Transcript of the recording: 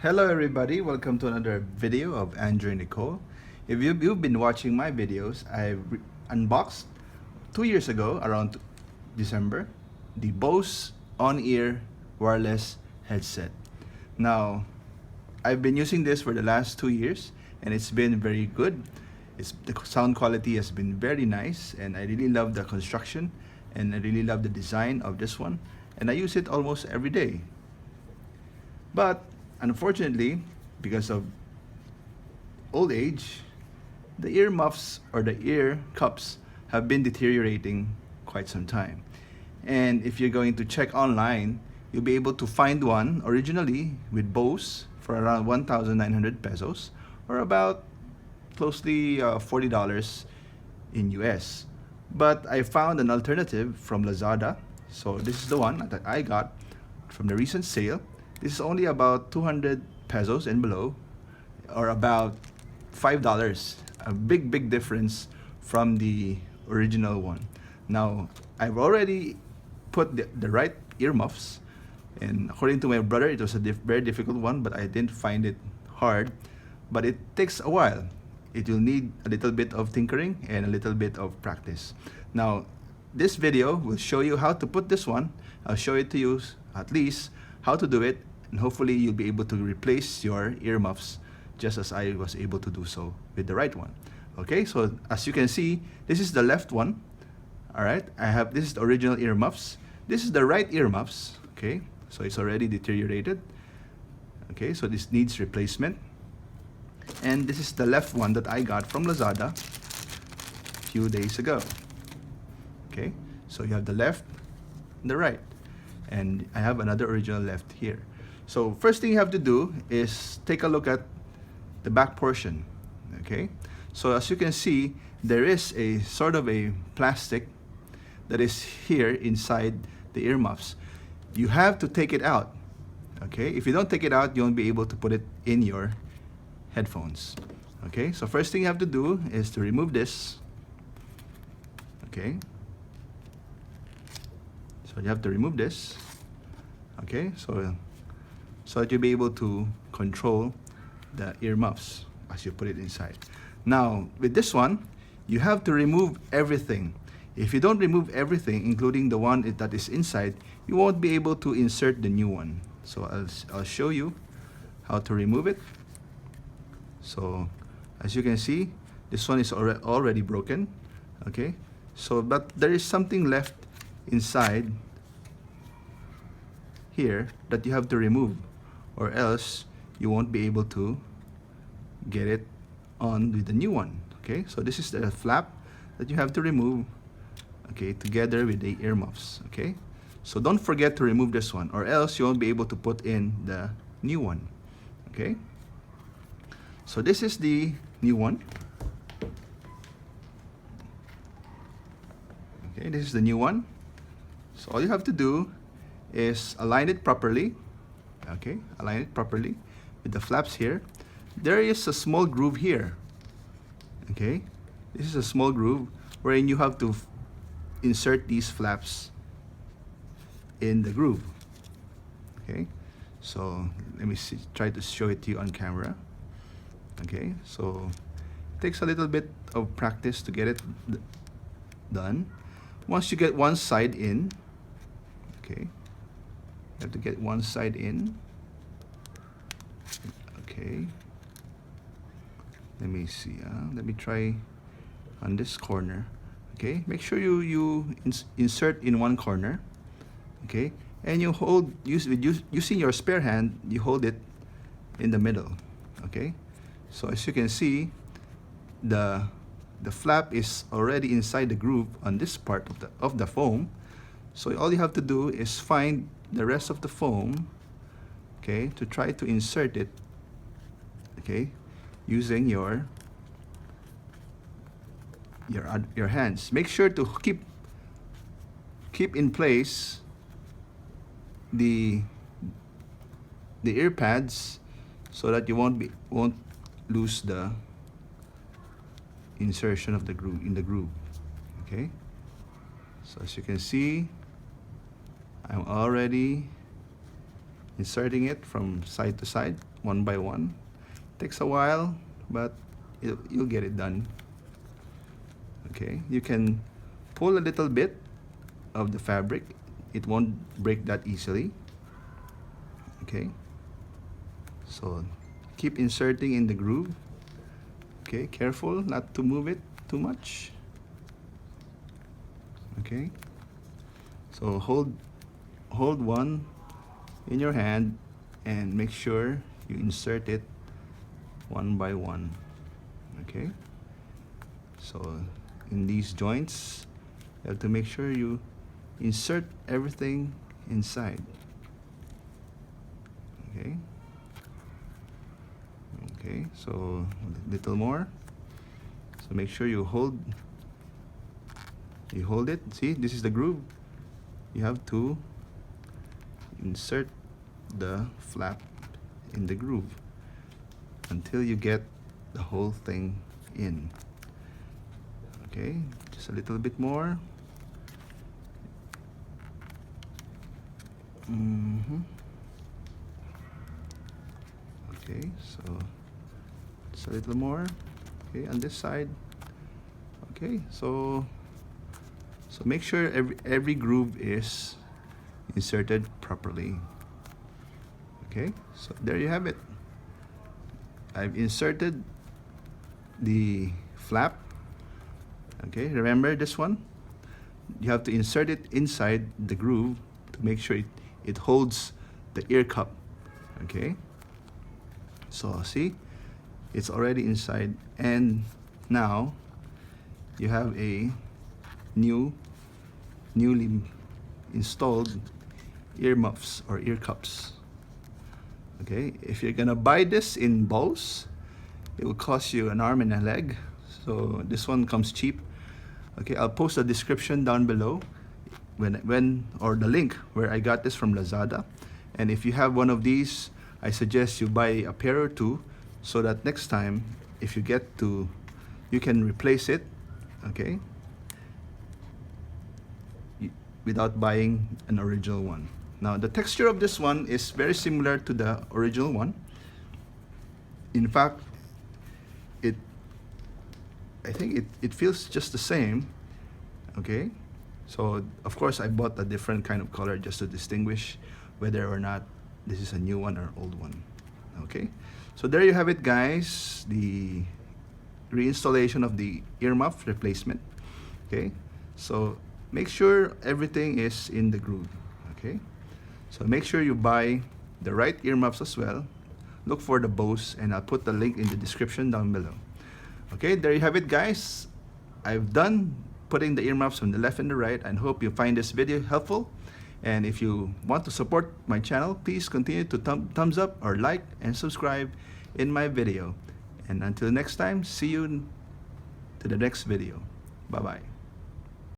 Hello everybody, welcome to another video of Andrew and Nicole. If you've been watching my videos, I unboxed 2 years ago, around December, the Bose on-ear wireless headset. Now, I've been using this for the last 2 years and it's been very good. The sound quality has been very nice and I really love the construction and I really love the design of this one, and I use it almost every day. But unfortunately, because of old age, the ear muffs or the ear cups have been deteriorating quite some time. And if you're going to check online, you'll be able to find one originally with Bose for around 1,900 pesos, or about closely $40 in US. But I found an alternative from Lazada. So this is the one that I got from the recent sale. This is only about 200 pesos and below, or about $5. A big difference from the original one. Now, I've already put the right earmuffs, and according to my brother, it was a very difficult one, but I didn't find it hard. But it takes a while. It will need a little bit of tinkering and a little bit of practice. Now, this video will show you how to put this one. I'll show it to you at least how to do it, and hopefully you'll be able to replace your earmuffs just as I was able to do so with the right one. Okay, so as you can see, this is the left one. All right, this is the original earmuffs. This is the right earmuffs. Okay, so it's already deteriorated. Okay, so this needs replacement. And this is the left one that I got from Lazada a few days ago. Okay, so you have the left and the right, and I have another original left here. So first thing you have to do is take a look at the back portion. Okay, so as you can see, there is a sort of a plastic that is here inside the earmuffs. You have to take it out. Okay, if you don't take it out, you won't be able to put it in your headphones. Okay, so first thing you have to do is to remove this. Okay, so you have to remove this. Okay, so that you'll be able to control the earmuffs as you put it inside. Now, with this one, you have to remove everything. If you don't remove everything, including the one that is inside, you won't be able to insert the new one. So I'll show you how to remove it. So as you can see, this one is already broken. Okay, so but there is something left inside here that you have to remove, or else you won't be able to get it on with the new one. Okay, so this is the flap that you have to remove, okay, together with the earmuffs. Okay, so don't forget to remove this one, or else you won't be able to put in the new one. Okay, so this is the new one. Okay, this is the new one. So all you have to do is align it properly. Okay, align it properly with the flaps here. There is a small groove here. Okay, this is a small groove wherein you have to insert these flaps in the groove. Okay, so let me try to show it to you on camera. Okay, so it takes a little bit of practice to get it done. Once you get one side in, okay, you have to get one side in. Okay, let me see. Let me try on this corner. Okay, make sure you insert in one corner. Okay, and you hold using your spare hand. You hold it in the middle. Okay, so as you can see, the flap is already inside the groove on this part of the foam. So all you have to do is find the rest of the foam, okay, to try to insert it, okay, using your hands. Make sure to keep in place the ear pads so that you won't lose the insertion of the groove in the groove. Okay, so as you can see, I'm already inserting it from side to side, one by one. Takes a while, but you'll get it done. Okay, you can pull a little bit of the fabric. It won't break that easily. Okay, so keep inserting in the groove. Okay, careful not to move it too much. Okay, so hold one in your hand and make sure you insert it one by one. Okay, so in these joints you have to make sure you insert everything inside. Okay, okay, so a little more. So make sure you hold it. See, this is the groove. You have to insert the flap in the groove until you get the whole thing in. Okay, just a little bit more. Okay, so just a little more. Okay, on this side. Okay, so make sure every groove is inserted properly. Okay, so there you have it. I've inserted the flap. Okay, remember this one? You have to insert it inside the groove to make sure it holds the ear cup. Okay, so see, it's already inside, and now you have a newly installed earmuffs or ear cups. Okay, if you're gonna buy this in Bose, it will cost you an arm and a leg. So this one comes cheap. Okay, I'll post a description down below or the link where I got this from Lazada. And if you have one of these, I suggest you buy a pair or two so that next time if you get to, you can replace it. Okay, without buying an original one. Now the texture of this one is very similar to the original one. In fact, I think it feels just the same. Okay, so of course I bought a different kind of color just to distinguish whether or not this is a new one or old one. Okay, so there you have it, guys, the reinstallation of the earmuff replacement. Okay, so make sure everything is in the groove. Okay, so make sure you buy the right earmuffs as well. Look for the Bose, and I'll put the link in the description down below. Okay, there you have it, guys. I've done putting the earmuffs from the left and the right, and hope you find this video helpful. And if you want to support my channel, please continue to thumbs up or like and subscribe in my video. And until next time, see you to the next video. Bye-bye.